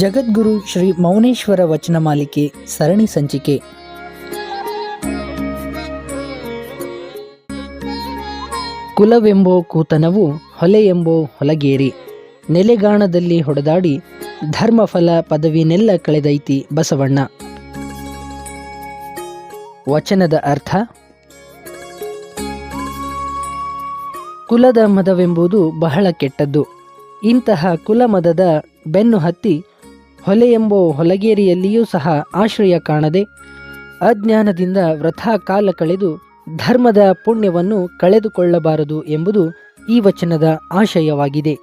ಜಗದ್ಗುರು ಶ್ರೀ ಮೌನೇಶ್ವರ ವಚನ ಮಾಲಿಕೆ ಸರಣಿ ಸಂಚಿಕೆ. ಕುಲವೆಂಬೋ ಕೂತನವು ಹೊಲೆಯೆಂಬೋ ಹೊಲಗೇರಿ, ನೆಲೆಗಾಣದಲ್ಲಿ ಹೊಡೆದಾಡಿ ಧರ್ಮಫಲ ಪದವಿನೆಲ್ಲ ಕಳೆದೈತಿ ಬಸವಣ್ಣ. ವಚನದ ಅರ್ಥ: ಕುಲದ ಮದವೆಂಬುದು ಬಹಳ ಕೆಟ್ಟದ್ದು. ಇಂತಹ ಕುಲಮದದ ಬೆನ್ನು ಹತ್ತಿ ಹೊಲೆಯೆಂಬೋ ಹೊಲಗೇರಿಯಲ್ಲಿಯೂ ಸಹ ಆಶ್ರಯ ಕಾಣದೆ ಅಜ್ಞಾನದಿಂದ ವೃಥಾ ಕಾಲ ಕಳೆದು ಧರ್ಮದ ಪುಣ್ಯವನ್ನು ಕಳೆದುಕೊಳ್ಳಬಾರದು ಎಂಬುದು ಈ ವಚನದ ಆಶಯವಾಗಿದೆ.